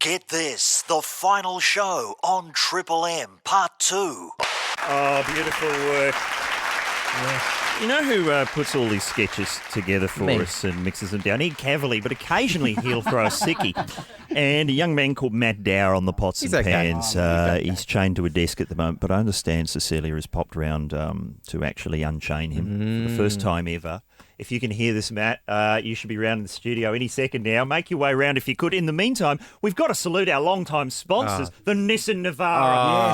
Get this, the final show on Triple M, Part 2. Oh, beautiful work. Yeah. You know who puts all these sketches together for us and mixes them down? Ed Cavalier, but occasionally he'll throw a sickie. And a young man called Matt Dower on the pots and pans. He's chained to a desk at the moment, but I understand Cecilia has popped round to actually unchain him for the first time ever. If you can hear this, Matt, you should be round in the studio any second now. Make your way round if you could. In the meantime, we've got to salute our long-time sponsors, the You Navara.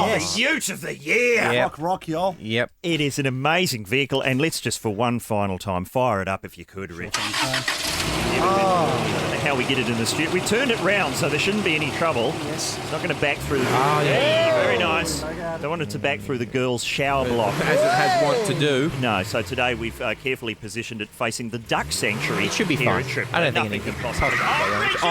Yes. The ute of the year. Yep. Rock, y'all. Yep. It is an amazing vehicle, and let's just for one final time fire it up if you could, Rich. I don't know how we get it in the studio. We turned it round, so there shouldn't be any trouble. Yes. It's not going to back through. Very nice. Don't want it to back through the girls' shower block. As it has want to do. No, so today we've carefully positioned it facing the duck sanctuary. It should be here fine. at Triple. I don't think Nothing anything could possibly go wrong. Rich, no!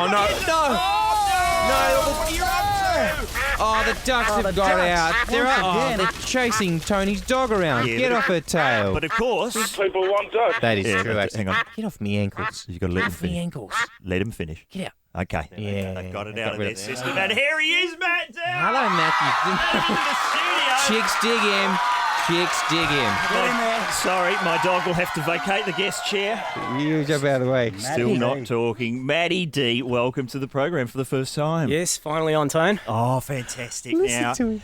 What are you up to? Oh, the ducks have got out. They're chasing Tony's dog around. Yeah, Get off her tail. But of course... People want ducks. That is Yeah, true, but actually. hang on. Get off me ankles. You've got to let him Off me finish. ankles. Let him finish. Get out. Okay. Yeah. They've got it They out got of rid their of it. system. And here he is, Matt Dower. Hello, Matthew. In the studio. Chicks dig him. Chicks dig him. Sorry, my dog will have to vacate the guest chair. You jump out of the way. Still not talking. Maddie D, welcome to the program for the first time. Yes, finally on tone. Oh, fantastic. Listen Now, to him.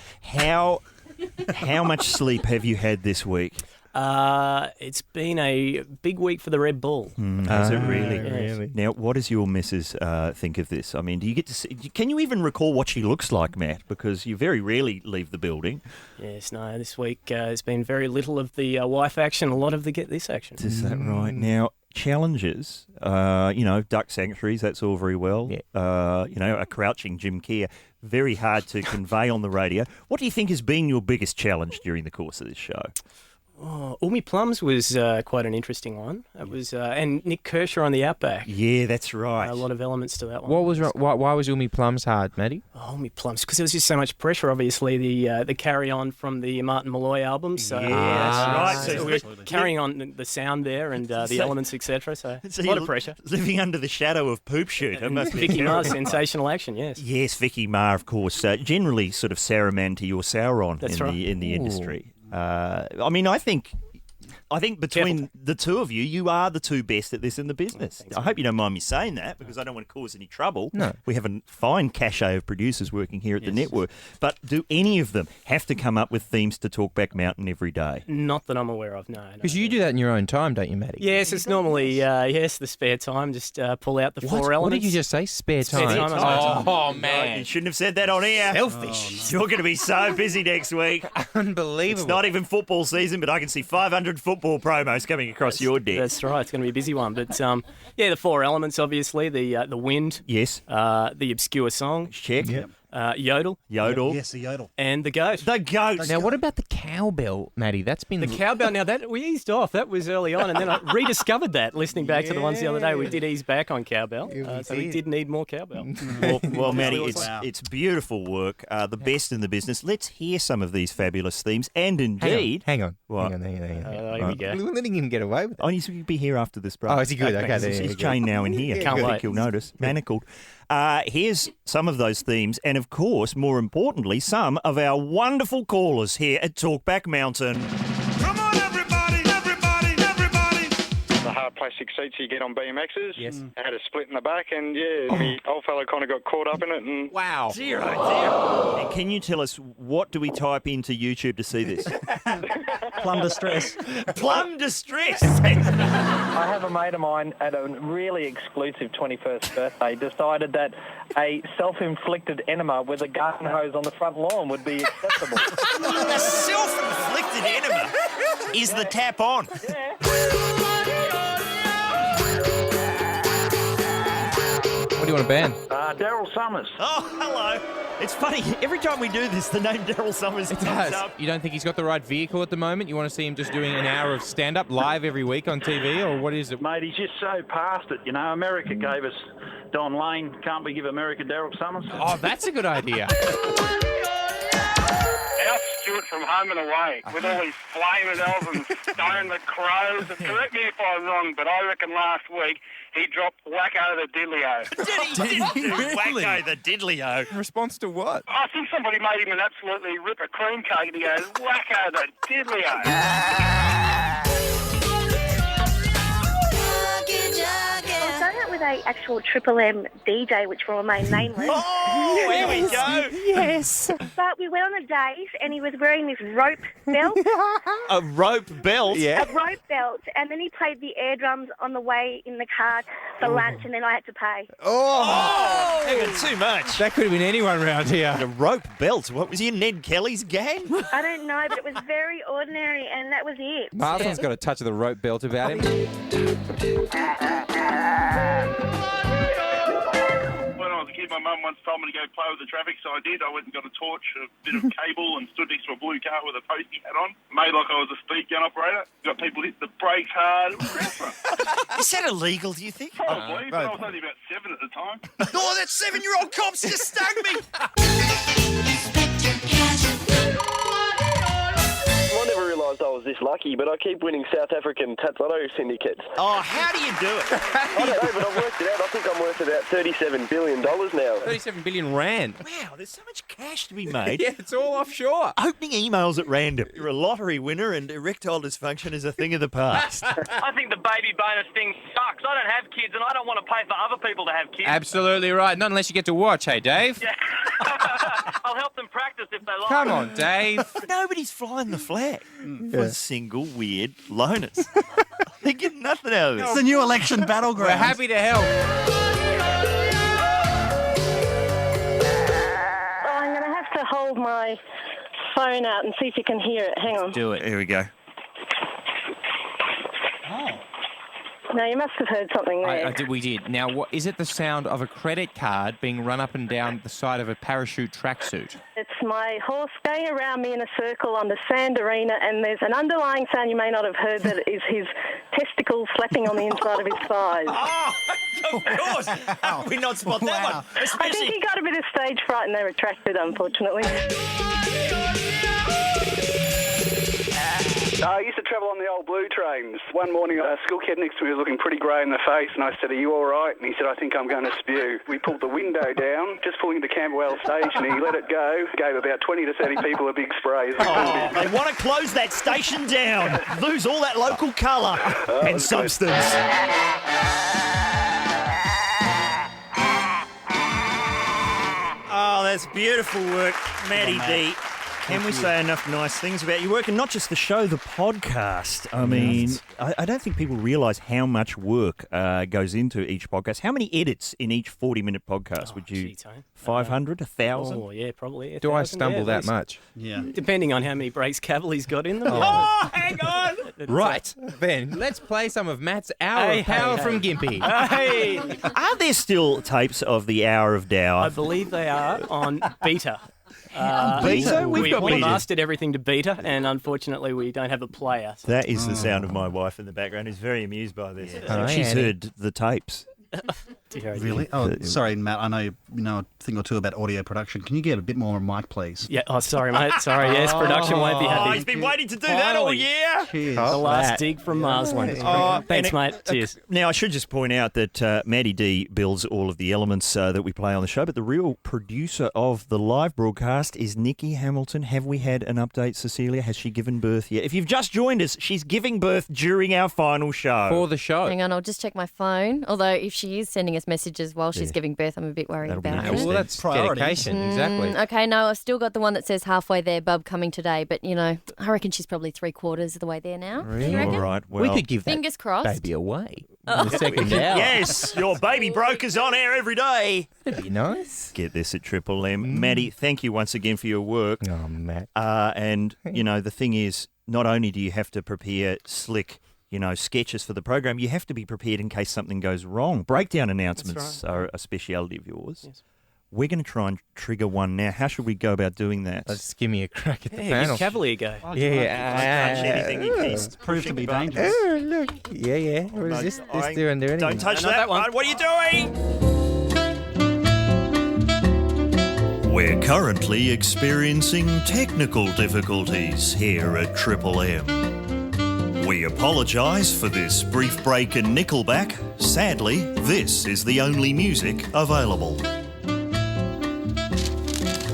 how much sleep have you had this week? It's been a big week for the Red Bull. Has it really? really? Now, what does your missus think of this? I mean, do you get to see? Can you even recall what she looks like, Matt? Because you very rarely leave the building. Yes, no, this week has been very little of the wife action, a lot of the get this action. Is that right? Now, challenges, duck sanctuaries, that's all very well. Yeah. A crouching Jim Keir, very hard to convey on the radio. What do you think has been your biggest challenge during the course of this show? Oh, Umi Plums was quite an interesting one. It was, and Nick Kershaw on the Outback. Yeah, that's right. A lot of elements to that one. What was wrong? Why was Umi Plums hard, Matty? Oh, Umi Plums, because there was just so much pressure, obviously, the carry-on from the Martin Malloy album. So, Yeah, that's right. So we were carrying on the sound there and the elements, etc. So a lot of pressure. Living under the shadow of Poop Shoot. It must be Vicky terrible. Marr's sensational action, yes. Yes, Vicky Ma, of course. Generally sort of Saruman to your Sauron That's in right. the industry. I think between the two of you, you are the two best at this in the business. I hope you don't mind me saying that because I don't want to cause any trouble. No. We have a fine cachet of producers working here at the network. But do any of them have to come up with themes to Talkback Mountain every day? Not that I'm aware of, no. Because you do that in your own time, don't you, Matty? Yes, it's normally, the spare time, just pull out the four elements. What did you just say? Spare time? Spare time. Oh, man. You shouldn't have said that on air. Selfish. You're going to be so busy next week. Unbelievable. It's not even football season, but I can see 500 football promos coming across your desk. That's right, it's going to be a busy one. But, the four elements, obviously, the wind, Yes. the obscure song, Check. Yep. yodel, Yodel. Yes, the yodel. and the goat. The goat. Now, what about the cowbell, Matty? That's been... The cowbell, now that we eased off, that was early on, and then I rediscovered that, listening back to the ones the other day. We did ease back on cowbell, so we did need more cowbell. Well, Matty, Wow. it's beautiful work, the best in the business. Let's hear some of these fabulous themes, and indeed... Hang on. What? Hang on. Here we go. We're letting him get away with it. Oh, he's going to be here after this break. Oh, is he good? Okay, there He's you go. chained now in here. Can't I think wait. you'll notice. Manacled. Here's some of those themes, and of course, more importantly, some of our wonderful callers here at Talkback Mountain. Come on, everybody, everybody, everybody. The hard plastic seats you get on BMXs. Yes. I had a split in the back, and the old fella kind of got caught up in it. And Wow. Dear. And can you tell us, what do we type into YouTube to see this? Plum distress. Plum distress. I have a mate of mine at a really exclusive 21st birthday decided that a self-inflicted enema with a garden hose on the front lawn would be acceptable. The self-inflicted enema is the tap on. What do you want to ban? Daryl Summers. Oh, hello. It's funny, every time we do this, the name Daryl Summers comes up. You don't think he's got the right vehicle at the moment? You want to see him just doing an hour of stand-up live every week on TV, or what is it? Mate, he's just so past it. You know, America gave us Don Lane. Can't we give America Daryl Summers? Oh, that's a good idea. Stewart from Home and Away with all these flaming elves and Stone the Crows. And correct me if I'm wrong, but I reckon last week he dropped Wacko the Diddley-O. Did he really? Wacko the Diddley-O. In response to what? I think somebody made him an absolutely ripper cream cake and he goes, Wacko the Diddley-O. I've done it with a actual Triple M DJ, which will remain nameless. Oh, here we go. Yes. But we went on a date, and he was wearing this rope belt. A rope belt? A rope belt, and then he played the air drums on the way in the car for lunch, and then I had to pay. Oh, even too much. That could have been anyone around here. A rope belt. What was he in Ned Kelly's gang? I don't know, but it was very ordinary, and that was it. Marsden's got a touch of the rope belt about him. When I was a kid, my mum once told me to go play with the traffic, so I did. I went and got a torch, a bit of cable, and stood next to a blue car with a postie hat on. Made like I was a speed gun operator. Got people hit the brakes hard. It was great fun. Is that illegal, do you think? Probably, but I was only about 7 at the time. Oh, that 7-year-old cop's just stung me. I never realised I was this lucky, but I keep winning South African Tatsotto syndicates. Oh, how do you do it? I don't know, but I've worked it out. I think I'm worth about $37 billion now. 37 billion rand. Wow, there's so much cash to be made. Yeah, it's all offshore. Opening emails at random. You're a lottery winner and erectile dysfunction is a thing of the past. I think the baby bonus thing sucks. I don't have kids and I don't want to pay for other people to have kids. Absolutely right. Not unless you get to watch, hey, Dave? Yeah. I'll help them practice if they like. Come on, Dave. Nobody's flying the flag for single weird loners. They get nothing out of this. It's the new election battleground. We're happy to help. Oh, I'm going to have to hold my phone out and see if you can hear it. Hang on. Do it. Here we go. No, you must have heard something there. We did. Now, what is it? The sound of a credit card being run up and down the side of a parachute tracksuit? It's my horse going around me in a circle on the sand arena, and there's an underlying sound you may not have heard that is his testicles slapping on the inside of his thighs. Oh, of course. How did we not spot that one? I think he got a bit of stage fright and they retracted, unfortunately. I used to travel on the old blue trains. One morning, a school kid next to me was looking pretty grey in the face, and I said, "Are you all right?" And he said, "I think I'm going to spew." We pulled the window down, just pulling into Camberwell Station, and he let it go. Gave about 20 to 30 people a big spray. Oh, they want to close that station down. Lose all that local colour and substance. Oh, that's beautiful work, Maddie D. Can we say enough nice things about your work? And not just the show, the podcast. I mean, I don't think people realise how much work goes into each podcast. How many edits in each 40-minute podcast would you... 500, 1,000? Oh, yeah, probably. Do I stumble that much? Yeah. Depending on how many breaks Cavalry's got in them. Oh, hang on! Right, Ben, let's play some of Matt's Hour of Power from Gimpy. Hey! Are there still tapes of the Hour of Dower? I believe they are on beta. Beta? We've got we beta. mastered everything to beta, and unfortunately we don't have a player. So. That is the sound of my wife in the background, who's very amused by this. Oh, She's Annie. heard the tapes. Really? Oh, sorry, Matt. I know you know a thing or two about audio production. Can you get a bit more on mic, please? Yeah. Oh, sorry, mate. Sorry. Yes, production won't be Oh, happy. he's been waiting to do that all year. Cheers. The last dig from Marsland. Thanks, mate. Cheers. Now, I should just point out that Maddie D builds all of the elements that we play on the show, but the real producer of the live broadcast is Nikki Hamilton. Have we had an update, Cecilia? Has she given birth yet? If you've just joined us, she's giving birth during our final show. For the show. Hang on, I'll just check my phone. Although if she is sending us messages while she's giving birth, I'm a bit worried That'll be about interesting. it. Well, that's Priorities. dedication, exactly. Okay, no, I've still got the one that says halfway there, bub coming today. But, you know, I reckon she's probably 3/4 of the way there now. Really? You reckon? All right, well, We could give that Fingers crossed. baby away in the second hour. yes, your baby broker's on air every day. That'd be nice. Get this at Triple M. Maddie, thank you once again for your work. Oh, Matt. And, you know, the thing is, not only do you have to prepare slick, you know, sketches for the program, you have to be prepared in case something goes wrong. Breakdown announcements are a speciality of yours. Yes. We're going to try and trigger one now. How should we go about doing that? Let's give me a crack at the Yeah, panel. give Cavalier a go. I touch anything he keeps. Proved to be dangerous. Oh, look. Yeah. What is this doing? Do anything? Don't touch No, not that that one. one. What are you doing? We're currently experiencing technical difficulties here at Triple M. We apologise for this brief break in Nickelback. Sadly, this is the only music available.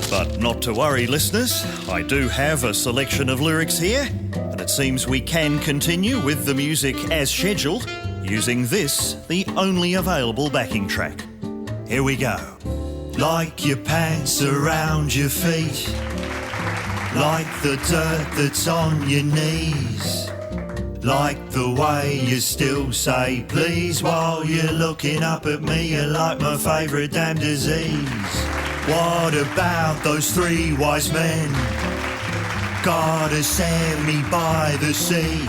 But not to worry, listeners. I do have a selection of lyrics here, and it seems we can continue with the music as scheduled, using this, the only available backing track. Here we go. Like your pants around your feet, like the dirt that's on your knees, like the way you still say please while you're looking up at me. You're like my favourite damn disease. What about those three wise men? Gotta send me by the sea.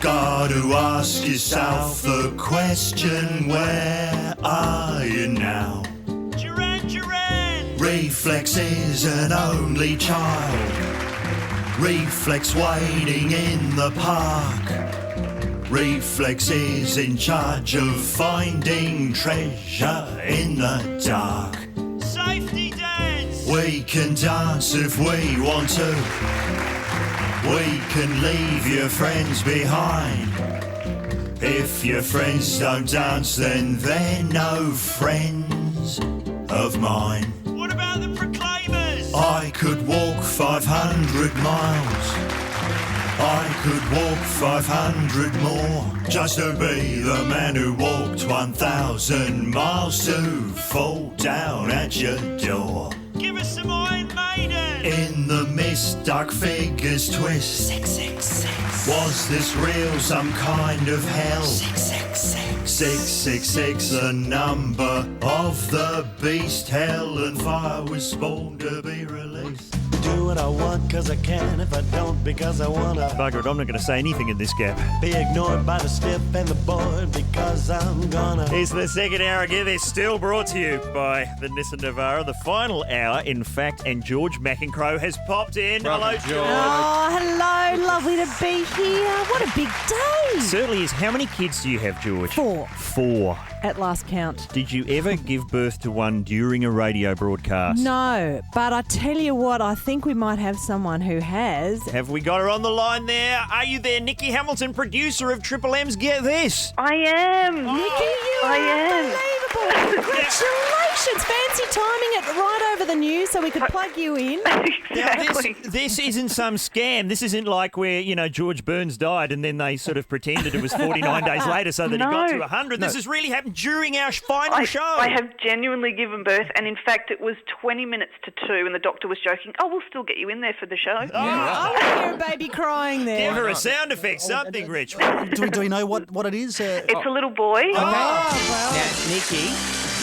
Gotta ask yourself the question, where are you now? Reflex is an only child. Reflex waiting in the park. Reflex is in charge of finding treasure in the dark. Safety dance! We can dance if we want to. We can leave your friends behind. If your friends don't dance, then they're no friends of mine. What about the Proclaimers? I could walk 500 miles. I could walk 500 more just to be the man who walked 1,000 miles to fall down at your door. Give us some Iron Maiden. In the mist, dark figures twist. 666. Was this real, some kind of hell? 666. 666, the number of the beast. Hell and fire was born to be released. Do what I want because I can, if I don't because I wanna. Bugger it, I'm not going to say anything in this gap. Be ignored by the stiff and the bored because I'm gonna. Here's the second hour again. They're still brought to you by the You Navara. The final hour, in fact, and George McEncroe has popped in. Hello, George. Oh, hello. Lovely to be here. What a big day. Certainly is. How many kids do you have, George? 4. 4. At last count. Did you ever give birth to one during a radio broadcast? No, but I tell you what, I think we might have someone who has. Have we got her on the line there? Are you there, Nikki Hamilton, producer of Triple M's Get This? I am. Nikki, you are unbelievable. Congratulations. Fancy timing it right over the news so we could plug you in. Exactly. Now, this isn't some scam. This isn't like where, George Burns died and then they sort of pretended it was 49 days later so that he got to 100. This has really happened during our final show. I have genuinely given birth, and in fact it was 20 minutes to 2 and the doctor was joking, we'll still get you in there for the show. I want to hear a baby crying there. Give her a sound effect, something, Rich. Do we know what it is? It's a little boy. Okay. well. Now, Nikki.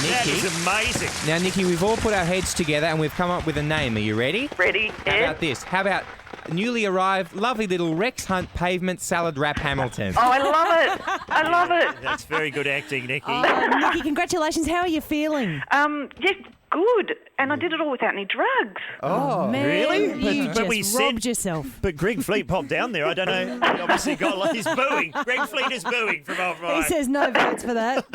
That is amazing. Now, Nikki, we've all put our heads together and we've come up with a name. Are you ready? Ready, How about this? How about newly arrived, lovely little Rex Hunt Pavement Salad Wrap Hamilton? Oh, I love it. I love it. That's very good acting, Nikki. Nikki, congratulations. How are you feeling? Yes, good. And I did it all without any drugs. Oh, Man, really? You But we just robbed said- yourself. But Greg Fleet popped down there. I don't know. He obviously got he's booing. Greg Fleet is booing from off He right. says no votes for that.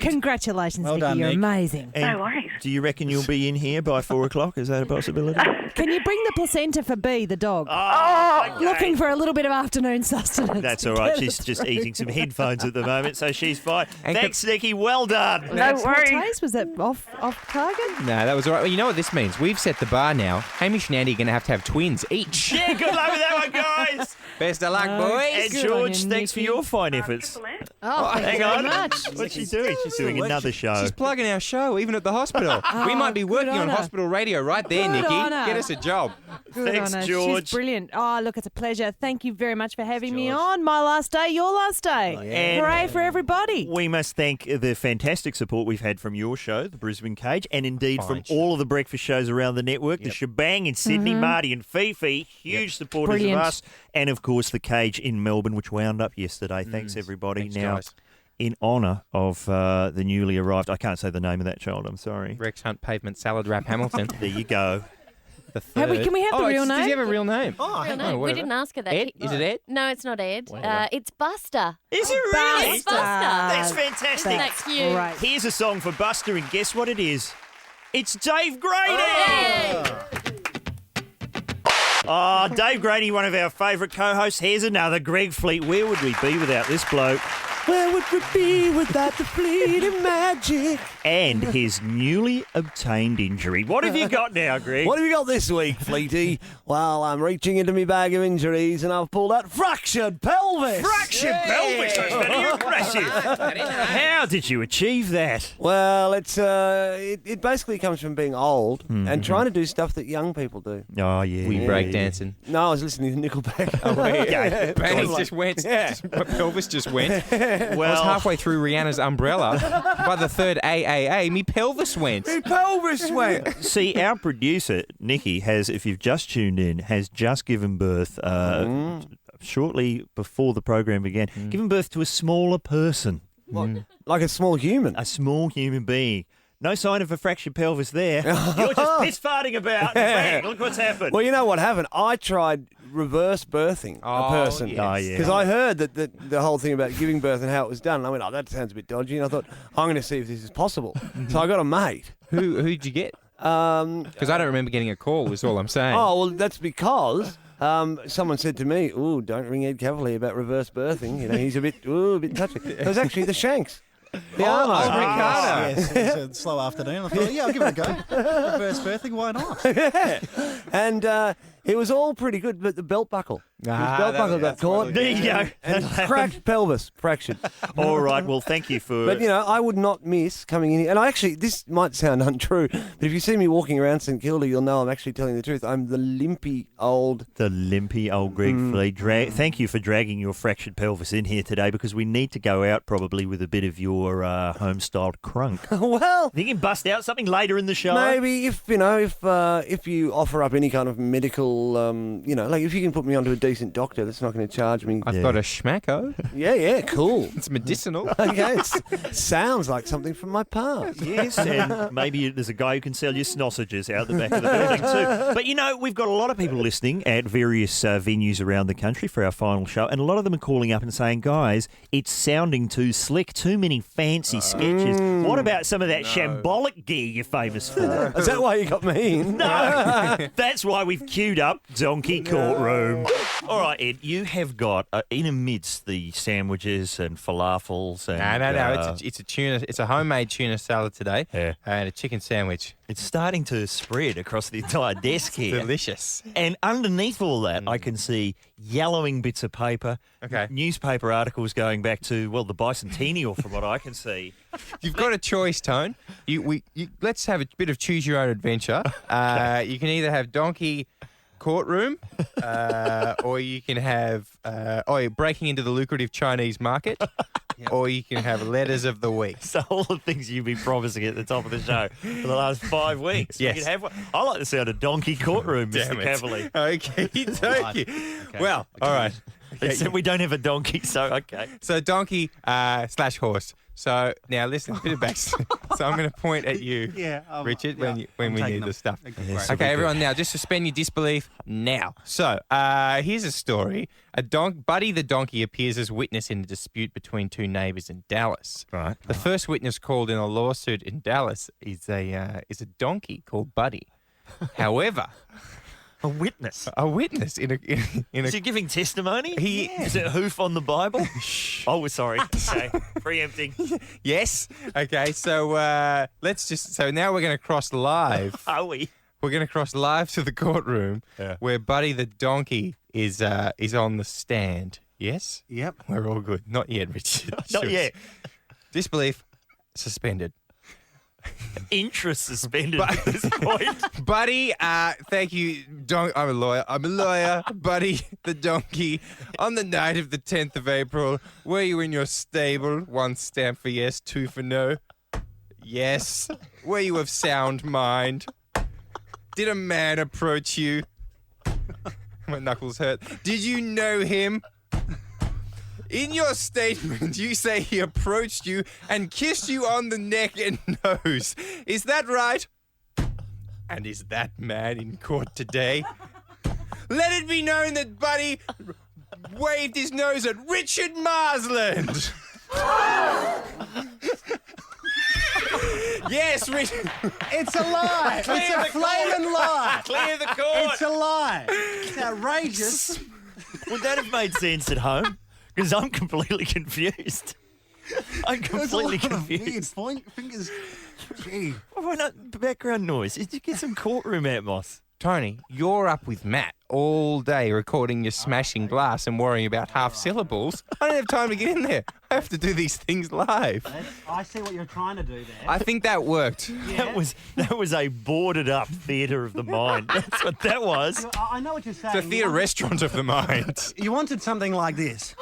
Congratulations, Well Nikki. done, You're Nick. amazing. And No worries. do you reckon you'll be in here by 4 o'clock? Is that a possibility? Can you bring the placenta for B, the dog? Okay. Looking for a little bit of afternoon sustenance. That's to all right. get She's it just through. eating some headphones at the moment, so she's fine. And Thanks, Nikki. Well done. No What worries. taste? Was that off target? No, that was all right. Well, you know what this means? We've set the bar now. Hamish and Andy are going to have twins each. Yeah, good luck with that one, guys. Best of luck, And boys. Good on George, you, thanks for Nikki. your fine efforts. Oh, thank Hang you very on. much. What's she doing? She's doing another show. She's plugging our show, even at the hospital. We might be working good on on her. hospital radio right there, Good Nikki. on her. Get us a job. Good Thanks, on her. George. She's brilliant. Oh, look, it's a pleasure. Thank you very much for having me on. My last day, your last day. And Hooray for everybody. we must thank the fantastic support we've had from your show, the Brisbane Cage, and indeed from all of the breakfast shows around the network, the Shebang in Sydney, Marty and Fifi, huge supporters Brilliant. of us, and of course the Cage in Melbourne, which wound up yesterday. Thanks, everybody. Thanks, now, guys. in honour of the newly arrived, I can't say the name of that child, I'm sorry. Rex Hunt Pavement Salad Wrap Hamilton. There you go. The third. Can we have the real Does name? he have a real name? Real name. We whatever. didn't ask her that. Ed? Is it Ed? No, it's not Ed. Whatever. It's Buster. Is it really? It's Buster. That's fantastic. Isn't that cute? Right. Here's a song for Buster, and guess what it is? It's Dave Grady! Oh, Dave Grady, one of our favourite co-hosts. Here's another Greg Fleet. Where would we be without this bloke? Where would we be without the fleeting magic? And his newly obtained injury. What have you got now, Greg? What have you got this week, Fleety? Well, I'm reaching into my bag of injuries and I've pulled out fractured pelvis. Fractured pelvis? That's very impressive. How did you achieve that? Well, it basically comes from being old and trying to do stuff that young people do. Oh, yeah. We break dancing. No, I was listening to Nickelback. Oh, yeah. Pelvis just went. Yeah. Pelvis just went. Well, I was halfway through Rihanna's Umbrella. By the third AAA, me pelvis went. My pelvis went. See, our producer, Nikki, if you've just tuned in, has just given birth shortly before the program began, given birth to a smaller person. What? Like a small human? A small human being. No sign of a fractured pelvis there. You're just piss farting about. Bang, look what's happened. Well, you know what happened? I tried reverse birthing a person. Yes. Oh, yeah. Because I heard that the whole thing about giving birth and how it was done. And I went, that sounds a bit dodgy. And I thought, I'm going to see if this is possible. So I got a mate. Who'd you get? Because I don't remember getting a call, is all I'm saying. Oh, well, that's because someone said to me, "Ooh, don't ring Ed Cavalier about reverse birthing. You know, he's a bit touchy." It was actually the Shanks. The Armo. Ricardo. Yes, it was a slow afternoon. I thought, I'll give it a go. Reverse birthing, why not? Yeah. And it was all pretty good, but the belt buckle. His belt buckle got caught. There you go. And cracked pelvis, fractured. All right, well, thank you for... But, I would not miss coming in here. And this might sound untrue, but if you see me walking around St Kilda, you'll know I'm actually telling the truth. I'm the limpy old... The limpy old Greg Fleet. Thank you for dragging your fractured pelvis in here today, because we need to go out probably with a bit of your home-styled crunk. Well... You can bust out something later in the show. Maybe if you offer up any kind of medical, like if you can put me onto a decent doctor that's not going to charge me. I've got a schmacko. Yeah, cool. It's medicinal. Okay, it sounds like something from my past. Yes, and maybe there's a guy who can sell you sausages out the back of the building too. But we've got a lot of people listening at various venues around the country for our final show, and a lot of them are calling up and saying, guys, it's sounding too slick, too many fancy sketches. What about some of that shambolic gear you're famous for? Is that why you got me in? No, that's why we've queued up Donkey Courtroom. All right, Ed, you have got, in amidst the sandwiches and falafels and... No, it's a tuna. It's a homemade tuna salad today, and a chicken sandwich. It's starting to spread across the entire desk here. Delicious. And underneath all that, I can see yellowing bits of paper, newspaper articles going back to, the bicentennial from what I can see. You've got a choice, Tone. Let's have a bit of choose your own adventure. You can either have Donkey Courtroom, or you can have you're breaking into the lucrative Chinese market, or you can have letters of the week. So all the things you've been promising at the top of the show for the last 5 weeks. Yes. You can have one. I like the sound of Donkey Courtroom, Mr. Cavalier. Okay, thank you. Well, all right. Except we don't have a donkey, so okay. So donkey / horse. So now listen, a bit of backstory. So I'm going to point at you, Richard, when we need the stuff. Okay, everyone, now just suspend your disbelief now. So here's a story. Buddy the donkey appears as witness in a dispute between two neighbours in Dallas. Right. The first witness called in a lawsuit in Dallas is a donkey called Buddy. However. A witness. A witness in a. Is he giving testimony? Is it hoof on the Bible? Oh, sorry. Okay, preempting. Yes. Okay. So So now we're going to cross live. Are we? We're going to cross live to the courtroom where Buddy the donkey is on the stand. Yes. Yep. We're all good. Not yet, Richard. Not yet. Disbelief suspended. Interest suspended at this point. Buddy, thank you. I'm a lawyer. Buddy the donkey. On the night of the 10th of April, were you in your stable? 1 stamp for yes, 2 for no. Yes. Were you of sound mind? Did a man approach you? My knuckles hurt. Did you know him? In your statement, you say he approached you and kissed you on the neck and nose. Is that right? And is that man in court today? Let it be known that Buddy waved his nose at Richard Marsland. Yes, Richard. It's a lie. It's a flaming lie. Clear the court. It's a lie. It's outrageous. Would that have made sense at home? Because I'm completely confused. I'm completely confused. Point fingers. Gee. Why not background noise? Did you get some courtroom atmos? Tony, you're up with Matt all day recording your smashing glass and worrying about half syllables. I don't have time to get in there. I have to do these things live. I see what you're trying to do there. I think that worked. Yeah. That was a boarded up theatre of the mind. That's what that was. I know what you're saying. It's a theatre restaurant of the mind. You wanted something like this.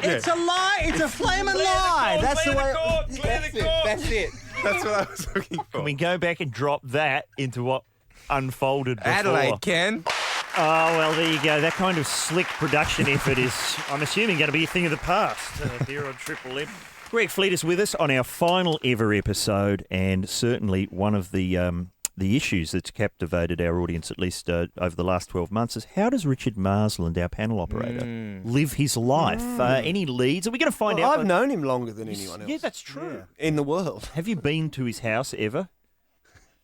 It's a lie. It's a flaming lie. That's the way. That's it. That's what I was looking for. Can we go back and drop that into what unfolded before? Adelaide can. Oh, well, there you go. That kind of slick production effort is, I'm assuming, going to be a thing of the past here on Triple M. Greg Fleet is with us on our final ever episode, and certainly one of the issues that's captivated our audience, at least over the last 12 months, is how does Richard Marsland, our panel operator, live his life? Any leads? Are we going to find out? I've known him longer than anyone else. Yeah, that's true. In the world. Have you been to his house ever?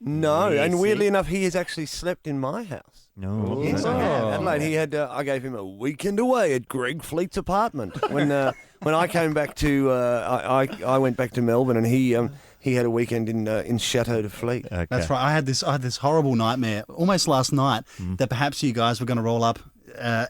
No, Yes, and weirdly enough, he has actually slept in my house. No. Yes, I have. Adelaide, he had. I gave him a weekend away at Greg Fleet's apartment when I came back to. I went back to Melbourne, and he had a weekend in Chateau de Fleet. Okay. That's right. I had this horrible nightmare almost last night that perhaps you guys were going to roll up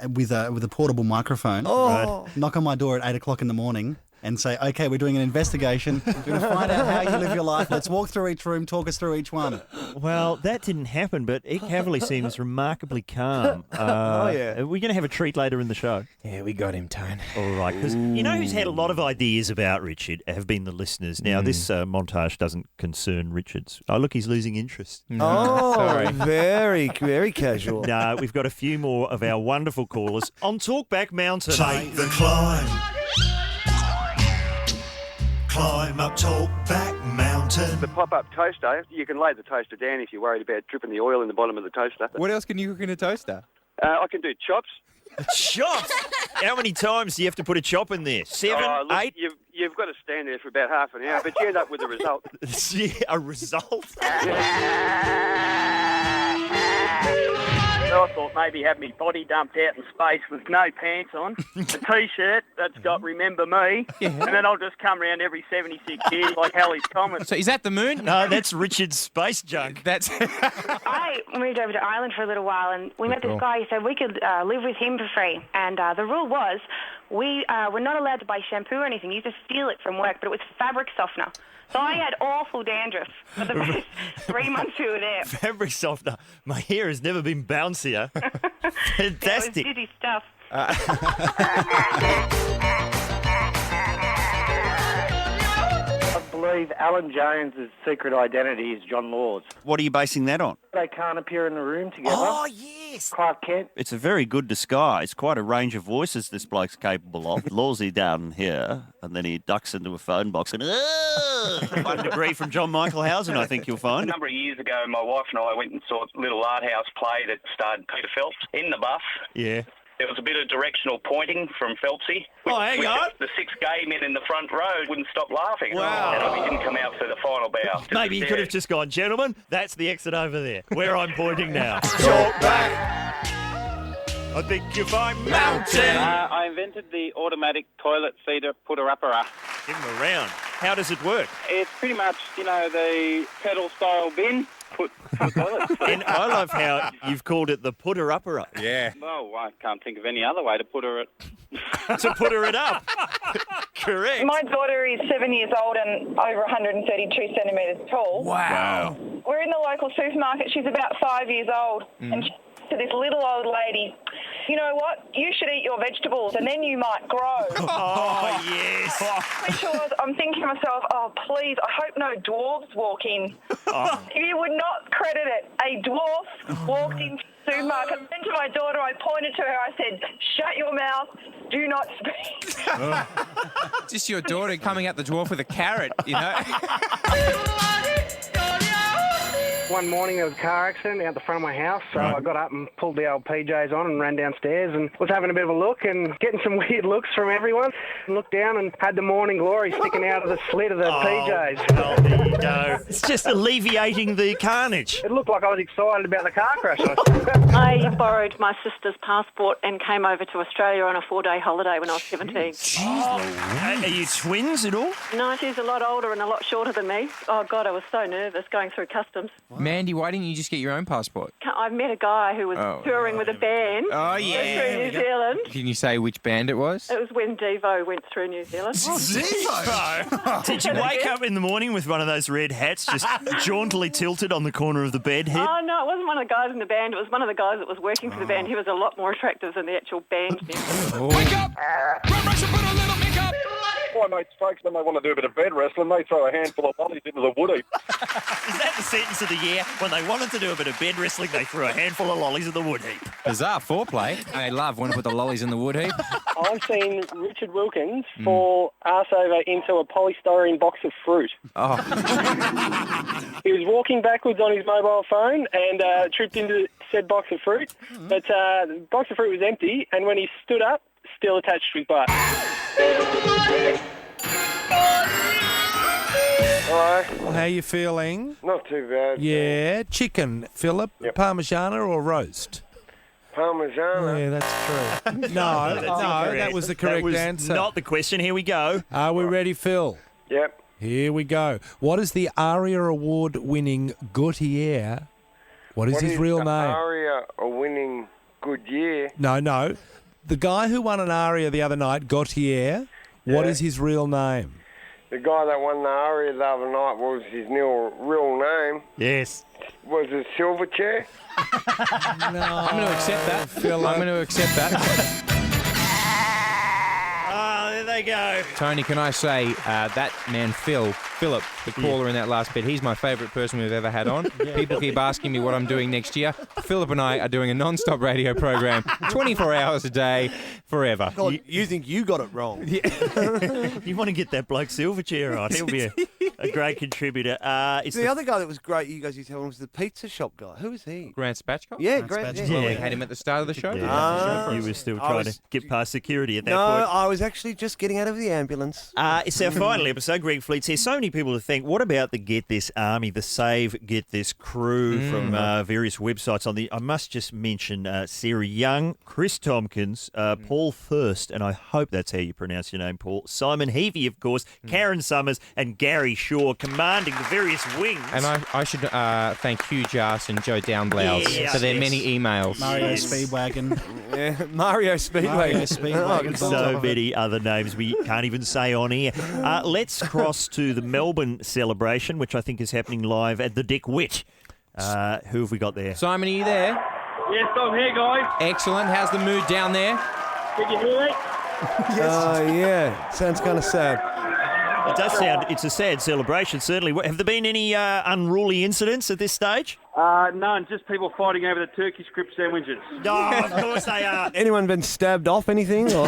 with a portable microphone, knock on my door at 8 o'clock in the morning, and say, "Okay, we're doing an investigation. We're going to find out how you live your life. Let's walk through each room, talk us through each one." Well, that didn't happen, but Ed Cavalier seems remarkably calm. yeah. Are we going to have a treat later in the show? Yeah, we got him, Tone. All right, because you know who's had a lot of ideas about Richard have been the listeners. Now, this montage doesn't concern Richard's. Oh, look, he's losing interest. Sorry. Very, very casual. No, we've got a few more of our wonderful callers on Talkback Mountain. Take the climb. Climb up Talkback Mountain. The pop-up toaster, you can lay the toaster down if you're worried about dripping the oil in the bottom of the toaster. What else can you cook in a toaster? I can do chops. Chops? How many times do you have to put a chop in there? 7, Look, 8? You've got to stand there for about half an hour, but you end up with a result. Yeah, a result? So I thought maybe have me body dumped out in space with no pants on, a T-shirt that's got "Remember Me," and then I'll just come around every 76 years like Halley's Comet. So is that the moon? No, that's Richard's space junk. That's. I moved over to Ireland for a little while, and we met this guy who said we could live with him for free. And the rule was we were not allowed to buy shampoo or anything. You used to steal it from work, but it was fabric softener. So I had awful dandruff for the first 3 months we were there. Fabric softener. My hair has never been bouncier. Fantastic. It was dizzy stuff. I believe Alan Jones's secret identity is John Law's. What are you basing that on? They can't appear in the room together. Oh, yes. Clark Kent. It's a very good disguise. Quite a range of voices this bloke's capable of. Lawsy down here, and then he ducks into a phone box and 1 degree from John Michael Housen, I think you'll A find. number of years ago, my wife and I went and saw a little art house play that starred Peter Phelps in the buff. Yeah. There was a bit of directional pointing from Phelpsy. Oh, hang on. The 6 gay men in the front row wouldn't stop laughing. Wow. And we didn't come out for the final bow. Maybe he could have just gone, gentlemen, that's the exit over there, where I'm pointing now. Talk back. I think you find mountain. I invented the automatic toilet feeder putter-upper. Give him a round. How does it work? It's pretty much, the pedal-style bin. Put toilets. And I love how you've called it the putter-upper. Yeah. Well, I can't think of any other way to put her To put her it up. Correct. My daughter is 7 years old and over 132 centimetres tall. Wow. We're in the local supermarket. She's about 5 years old. And she said to this little old lady, "You know what? You should eat your vegetables and then you might grow." Oh, yes. I'm thinking to myself, oh, please, I hope no dwarves walk in. You would not credit it. A dwarf walked into the supermarket. Then to my daughter, I pointed to her, I said, "Shut your mouth. Do not speak." Just your daughter coming out the dwarf with a carrot, One morning there was a car accident out the front of my house, so I got up and pulled the old PJs on and ran downstairs and was having a bit of a look and getting some weird looks from everyone. Looked down and had the morning glory sticking out of the slit of the PJs. Well, there you go. It's just alleviating the carnage. It looked like I was excited about the car crash. I borrowed my sister's passport and came over to Australia on a 4-day holiday when I was 17. Are you twins at all? No, she's a lot older and a lot shorter than me. Oh, God, I was so nervous going through customs. Mandy, why didn't you just get your own passport? I met a guy who was touring with a band Oh, yeah. through New Zealand. Can you say which band it was? It was when Devo went through New Zealand. Did you wake up in the morning with one of those red hats just jauntily tilted on the corner of the bed head? Oh, no, it wasn't one of the guys in the band. It was one of the guys that was working for the band. He was a lot more attractive than the actual band member. Wake up! My mates folks, when they want to do a bit of bed wrestling, they throw a handful of lollies into the wood heap. Is that the sentence of the year? When they wanted to do a bit of bed wrestling, they threw a handful of lollies in the wood heap. Bizarre foreplay. I love when I put the lollies in the wood heap. I've seen Richard Wilkins fall arse over into a polystyrene box of fruit. Oh. He was walking backwards on his mobile phone and tripped into said box of fruit, but the box of fruit was empty, and when he stood up, still attached to his butt. Hello. Well, how are you feeling? Not too bad. Yeah, chicken, Philip, Parmigiana or roast? Parmigiana. Yeah, that's true. No, that was the correct answer. Not the question. Here we go. Are we ready, Phil? Yep. Here we go. What is the ARIA Award-winning Gautier? What is his real name? ARIA winning Goodyear. No. The guy who won an ARIA the other night, Gautier, what is his real name? The guy that won the ARIA the other night, was his real name? Yes. Was it Silverchair? No. I'm going to accept that, Phil. I'm going to accept that. There they go. Tony, can I say that man, Philip, the caller in that last bit, he's my favourite person we've ever had on. People keep asking me what I'm doing next year. Philip and I are doing a non-stop radio program, 24 hours a day, forever. God, you think you got it wrong. You want to get that bloke Silverchair on. He'll be a great contributor. It's the other guy that was great, you guys used to tell him, was the pizza shop guy. Who is he? Grant Spatchcock? Yeah, Grant. Yeah. We had him at the start of the show. You were still trying to get past security at that point. No, I was actually just getting out of the ambulance. It's our final episode. Greg Fleet's here. So many people to thank. What about the Get This Army, the Save Get This crew from various websites? I must just mention Sarah Young, Chris Tompkins, Paul Thirst, and I hope that's how you pronounce your name, Paul. Simon Heavey, of course, Karen Summers, and Gary Shaw, commanding the various wings. And I should thank Hugh Jas and Joe Downblouse for their many emails. Mario Speedwagon. Yeah, Mario Speedwagon. So many other names we can't even say on air. Let's cross to the Melbourne celebration, which I think is happening live at the Dick Wit. Who have we got there? Simon, are you there? Yes, I'm here, guys. Excellent. How's the mood down there? Can you hear me? Yeah. Sounds kind of sad. It does sound, it's a sad celebration, certainly. Have there been any unruly incidents at this stage? None, just people fighting over the turkey strip sandwiches. No, of course they are. Anyone been stabbed off anything? Or?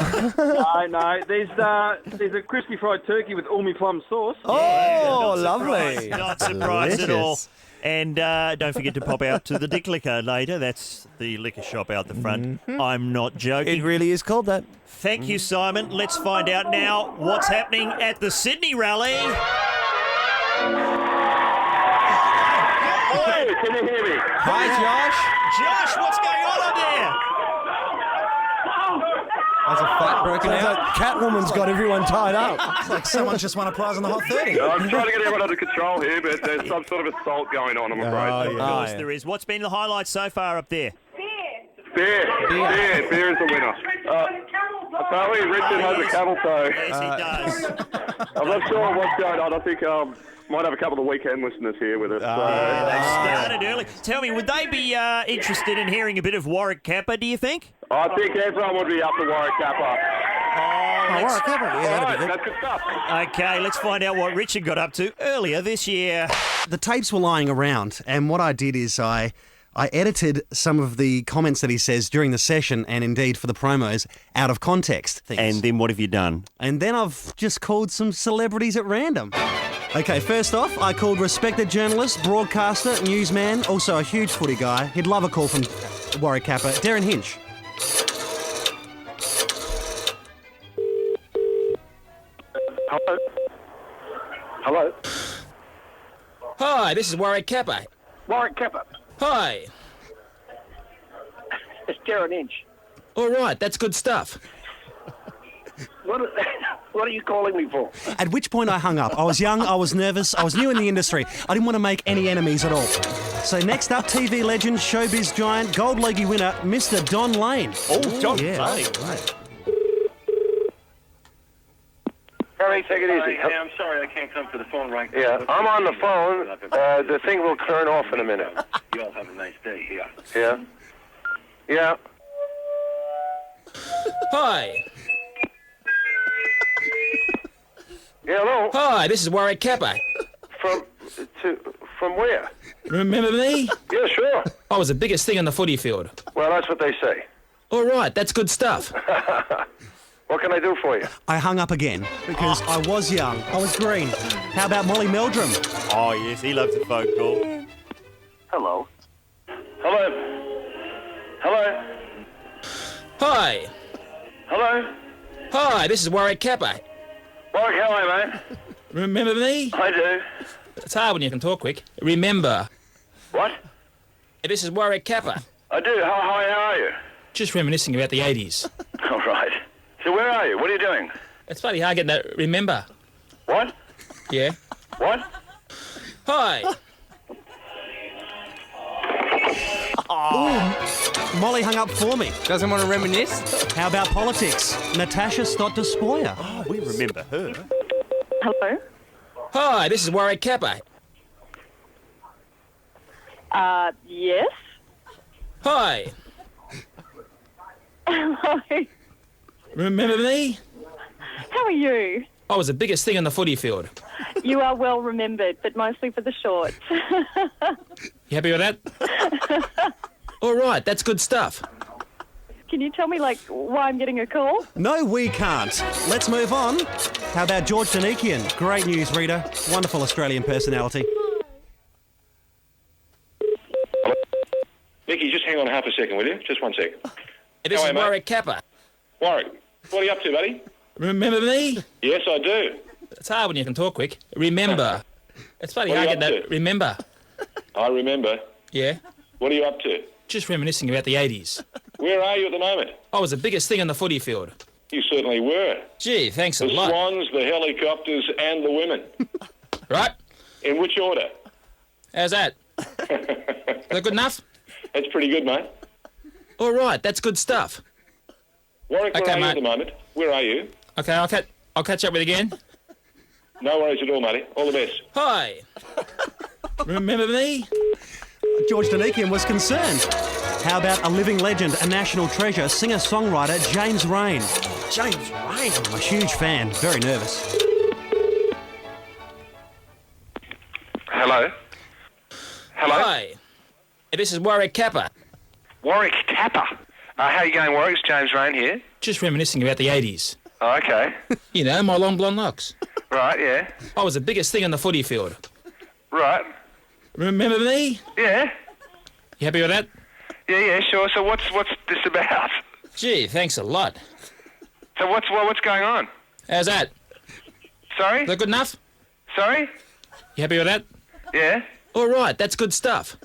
No. There's a crispy fried turkey with Ulmi plum sauce. Oh, lovely. Not surprised at all. And don't forget to pop out to the Dick Liquor later. That's the liquor shop out the front. I'm not joking. It really is called that. Thank you, Simon. Let's find out now what's happening at the Sydney rally. Hey, can you hear me? Hi, Josh. Josh, what's going on up there? There's a fight broken Sounds out. like Catwoman's got everyone tied up. It's like someone just won a prize on the Hot 30. I'm trying to get everyone under control here, but there's some sort of assault going on, I'm afraid. Of course there is. What's been the highlights so far up there? Beer is the winner. Apparently Richard has a camel toe. Yes, he does. I'm not sure what's going on. I think might have a couple of weekend listeners here with us. They started early. Tell me, would they be interested in hearing a bit of Warwick Kappa, do you think? I think everyone would be up for Warwick Kappa. Warwick Kappa, yeah, that'd be good. That's good stuff. Okay, let's find out what Richard got up to earlier this year. The tapes were lying around, and what I did is I edited some of the comments that he says during the session and indeed for the promos out of context. And then what have you done? And then I've just called some celebrities at random. Okay, first off, I called respected journalist, broadcaster, newsman, also a huge footy guy. He'd love a call from Warwick Kappa, Darren Hinch. Hello? Hello? Hi, this is Warwick Kappa. Warwick Kappa. Hi. It's Darren Inch. All right, that's good stuff. What are you calling me for? At which point I hung up. I was young, I was nervous, I was new in the industry. I didn't want to make any enemies at all. So next up, TV legend, showbiz giant, Gold Logie winner, Mr. Don Lane. Oh, Don yeah, Lane. Right. Harry, take it easy. Hey, I'm sorry I can't come to the phone right now. Yeah, I'm on the phone. The thing will turn off in a minute. You all have a nice day. Yeah. Yeah? Yeah. Hi. Yeah, hello? Hi, this is Warwick Kappa. From where? Remember me? Yeah, sure. I was the biggest thing on the footy field. Well, that's what they say. All right, that's good stuff. What can I do for you? I hung up again because I was young, I was green. How about Molly Meldrum? Oh, yes, he loves a phone call. Hello? Hello? Hello? Hi. Hello? Hi, this is Warwick Kappa. Warwick, how are you, mate? Remember me? I do. It's hard when you can talk quick. Remember. What? This is Warwick Kappa. I do. How are you? Just reminiscing about the 80s. All right. So where are you? What are you doing? It's bloody hard getting that remember. What? Yeah. What? Hi. Ooh, Molly hung up for me. Doesn't want to reminisce? How about politics? Natasha Stott-Despoja. Oh, we remember her. Hello? Hi, this is Warwick Kappa. Yes? Hi. Hello? Remember me? How are you? I was the biggest thing on the footy field. You are well remembered, but mostly for the shorts. You happy with that? All right, that's good stuff. Can you tell me, why I'm getting a call? No, we can't. Let's move on. How about George Danikian? Great newsreader, wonderful Australian personality. Nikki, just hang on half a second, will you? Just 1 sec. This is Warwick Kappa. Warwick, what are you up to, buddy? Remember me? Yes, I do. It's hard when you can talk quick. Remember. It's bloody What are hard you getting up that to? remember. I remember. Yeah. What are you up to? Just reminiscing about the 80s. Where are you at the moment? I was the biggest thing on the footy field. You certainly were. Gee, thanks a The lot. swans, the helicopters, and the women. Right? In which order? How's that? Is that good enough? That's pretty good, mate. All right, that's good stuff. Warwick, where Okay, are you mate. at the moment? Where are you? Okay, I'll catch up with you again. No worries at all, matey. All the best. Hi. Remember me? George Danikian was concerned. How about a living legend, a national treasure, singer-songwriter James Rain? James Rain? I'm a huge fan, very nervous. Hello? Hello? Hi. This is Warwick Kappa. Warwick Kappa. How you going, Warwick? It's James Rain here. Just reminiscing about the 80s. Oh, okay. You know, my long blonde locks. Right, yeah. I was the biggest thing on the footy field. Right. Remember me? Yeah. You happy with that? Yeah, sure. So what's this about? Gee, thanks a lot. So what's going on? How's that? Sorry? Is that good enough? Sorry? You happy with that? Yeah. All right, that's good stuff.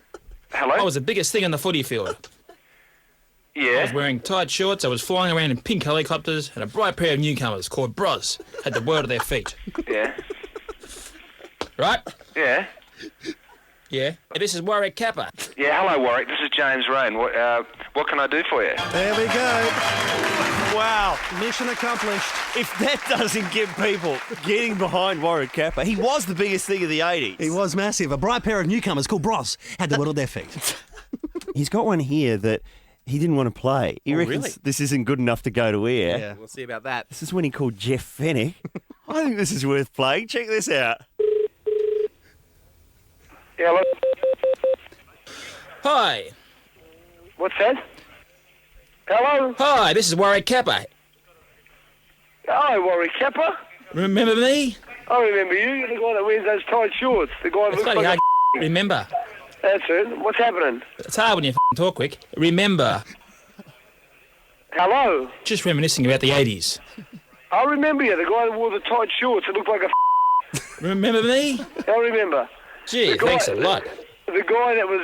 Hello? I was the biggest thing on the footy field. I Yeah. was wearing tight shorts, I was flying around in pink helicopters, and a bright pair of newcomers called Bros had the world at their feet. Yeah. Right? Yeah. Yeah. This is Warwick Kappa. Yeah, hello, Warwick. This is James Rain. What can I do for you? There we go. Wow. Mission accomplished. If that doesn't get people getting behind Warwick Kappa, he was the biggest thing of the 80s. He was massive. A bright pair of newcomers called Bros had the world at their feet. He's got one here that he didn't want to play. He reckons really? this isn't good enough to go to air. Yeah. We'll see about that. This is when he called Jeff Fennick. I think this is worth playing. Check this out. Yeah, hello? Hi. What's that? Hello? Hi, this is Warwick Kappa. Hi, Warwick Kappa. Remember me? I remember you. The guy that wears those tight shorts. The guy that It's looks bloody like hard. Remember. That's it. What's happening? It's hard when you talk quick. Remember. Hello? Just reminiscing about the 80s. I remember you. The guy that wore the tight shorts that looked like a Remember me? I remember. Gee, The guy- thanks a lot. The guy that was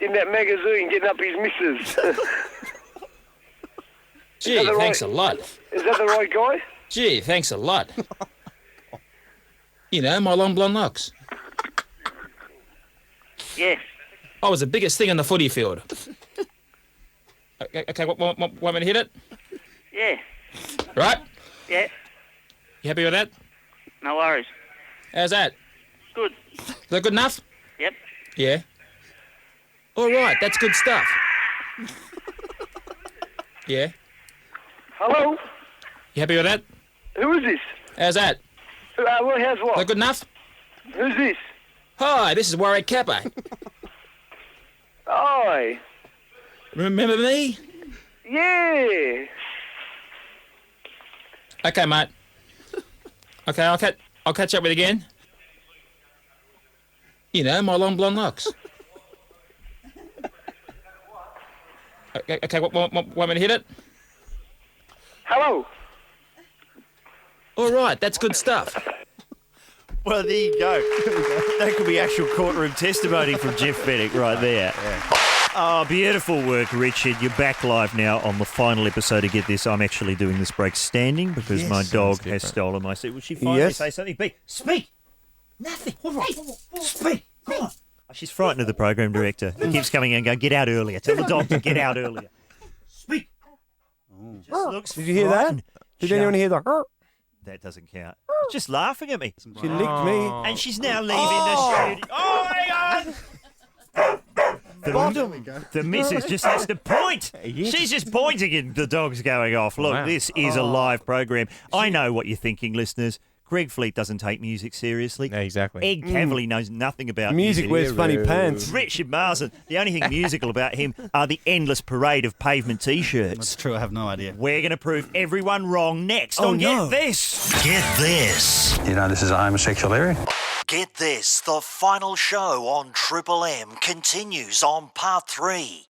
in that magazine getting up his missus. Gee, the thanks right- a lot. Is that the right guy? Gee, thanks a lot. You know, my long blonde locks. Yes. I was the biggest thing on the footy field. Okay, want me to hit it? Yeah. Right? Yeah. You happy with that? No worries. How's that? Good. Is that good enough? Yep. Yeah. All right, that's good stuff. Yeah. Hello? You happy with that? Who is this? How's that? How's what? Is that good enough? Who's this? Hi, this is Warwick Kappa. Hi. Remember me? Yeah. Okay, mate. Okay, I'll catch up with you again. You know, my long blonde locks. Okay, want me to hit it? Hello? All right, that's good stuff. Well, there you go. That could be actual courtroom testimony from Jeff Bennett right there. Oh, beautiful work, Richard. You're back live now on the final episode of Get This. I'm actually doing this break standing because my dog has stolen my seat. Will she finally say something? B, speak! Nothing. All right. Speak. Come on. Oh, she's frightened of the program director. He keeps coming in and going, get out earlier. Tell the dog to get out earlier. Speak. Just looks Did you hear frightened. that? Did anyone hear the... That doesn't count. She's just laughing at me. She licked me. And she's now leaving the studio. Oh, hang on! The missus just has to point. She's just pointing and the dog's going off. Look, this is a live program. I know what you're thinking, listeners. Greg Fleet doesn't take music seriously. Yeah, exactly. Ed Cavalier knows nothing about Music wears funny pants. Richard Marsden, the only thing musical about him are the endless parade of pavement T-shirts. That's true, I have no idea. We're going to prove everyone wrong next on Get This. Get This. You know this is a homosexual area? Get This, the final show on Triple M continues on part 3.